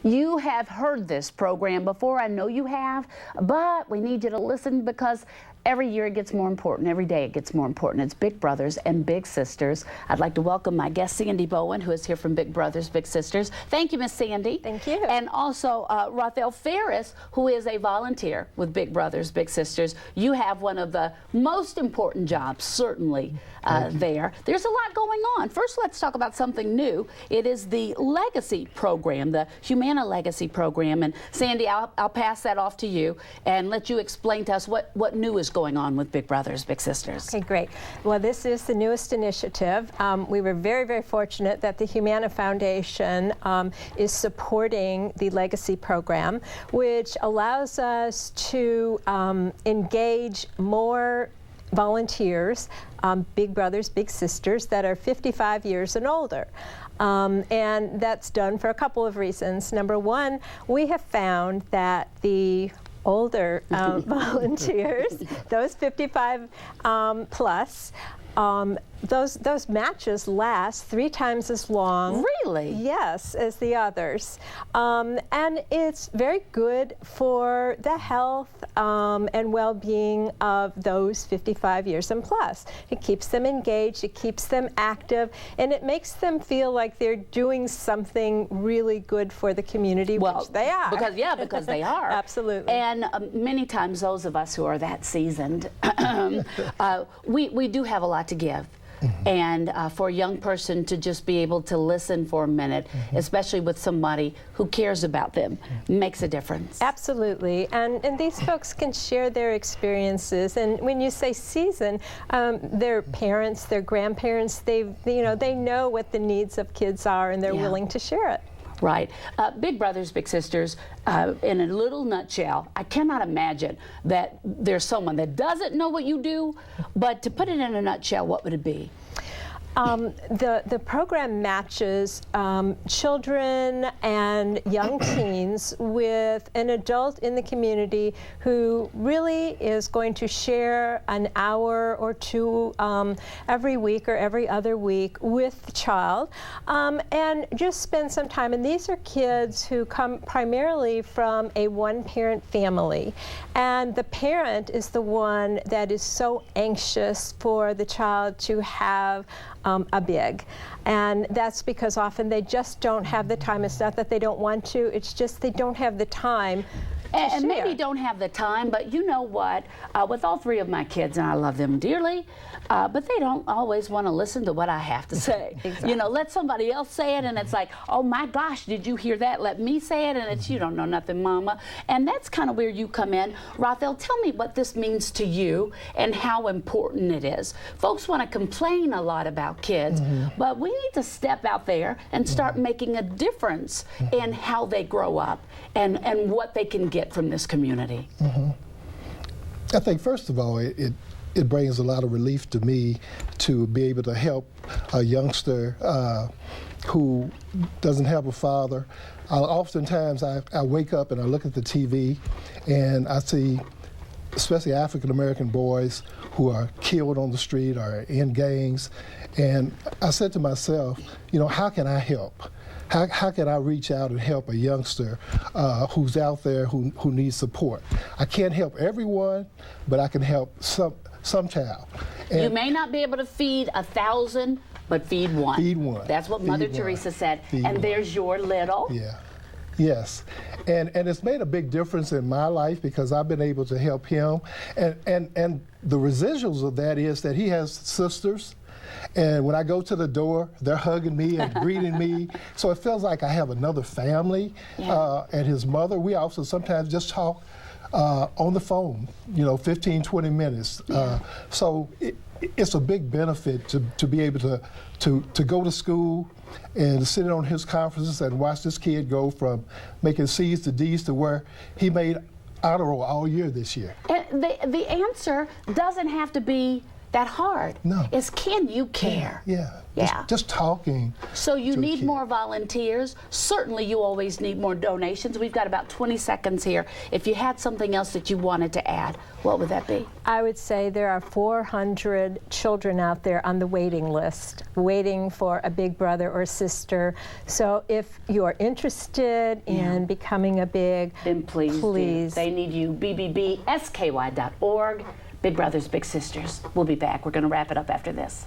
You have heard this program before, I know you have, but we need you to listen because every year it gets more important. Every day it gets more important. It's Big Brothers and Big Sisters. I'd like to welcome my guest, Sandy Bowen, who is here from Big Brothers, Big Sisters. Thank you, Miss Sandy. Thank you. And also Rothel Ferris, who is a volunteer with Big Brothers, Big Sisters. You have one of the most important jobs, certainly, there. There's a lot going on. First, let's talk about something new. It is the Legacy Program, the Humana Legacy Program. And Sandy, I'll pass that off to you and let you explain to us what new is going on with Big Brothers, Big Sisters. Okay, great. Well, this is the newest initiative. We were very, very fortunate that the Humana Foundation is supporting the Legacy Program, which allows us to engage more volunteers, Big Brothers, Big Sisters that are 55 years and older. And that's done for a couple of reasons. Number one, we have found that the older volunteers, those 55 plus, those matches last 3 times as long. Really? Yes, as the others. And it's very good for the health and well-being of those 55 years and plus. It keeps them engaged, it keeps them active, and it makes them feel like they're doing something really good for the community, which they are. Because they are. Absolutely. And many times those of us who are that seasoned, we do have a lot to give. And for a young person to just be able to listen for a minute, especially with somebody who cares about them, makes a difference. Absolutely, and these folks can share their experiences. And when you say season, their parents, their grandparents, they know what the needs of kids are, and they're willing to share it. Right. Big Brothers, Big Sisters, in a little nutshell, I cannot imagine that there's someone that doesn't know what you do, but to put it in a nutshell, what would it be? The program matches children and young teens with an adult in the community who really is going to share an hour or two every week or every other week with the child and just spend some time. And these are kids who come primarily from a one-parent family. And the parent is the one that is so anxious for the child to have a big. And that's because often they just don't have the time. It's not that they don't want to, it's just they don't have the time. And maybe don't have the time, but you know what? With all 3 of my kids, and I love them dearly, but they don't always want to listen to what I have to say. Exactly. You know, let somebody else say it, and it's like, oh my gosh, did you hear that? Let me say it, and it's, you don't know nothing, Mama. And that's kind of where you come in. Rothel, tell me what this means to you and how important it is. Folks want to complain a lot about kids, but we need to step out there and start making a difference in how they grow up and what they can get from this community. I think first of all, it brings a lot of relief to me to be able to help a youngster who doesn't have a father. Oftentimes I wake up and I look at the TV and I see especially African American boys who are killed on the street or in gangs, and I said to myself, you know, how can I help? How can I reach out and help a youngster who's out there who needs support? I can't help everyone, but I can help some child. And you may not be able to feed 1,000, but feed one. Feed one. That's what Mother Teresa said. And there's your little. Yeah. Yes, and it's made a big difference in my life because I've been able to help him, and the residuals of that is that he has sisters. And when I go to the door, they're hugging me and greeting me. So it feels like I have another family. And his mother, we also sometimes just talk on the phone, 15, 20 minutes. So it's a big benefit to be able to go to school and to sit on his conferences and watch this kid go from making C's to D's to where he made honor roll all year this year. And the answer doesn't have to be that hard. No. It's can you care? Yeah. Yeah. Just talking. So you to a need kid. more volunteers. Certainly you always need more donations. We've got about 20 seconds here. If you had something else that you wanted to add, what would that be? I would say there are 400 children out there on the waiting list, waiting for a big brother or sister. So if you are interested in becoming a big, Then please do. They need you. bbbsky.org. Big Brothers Big Sisters. We'll be back. We're going to wrap it up after this.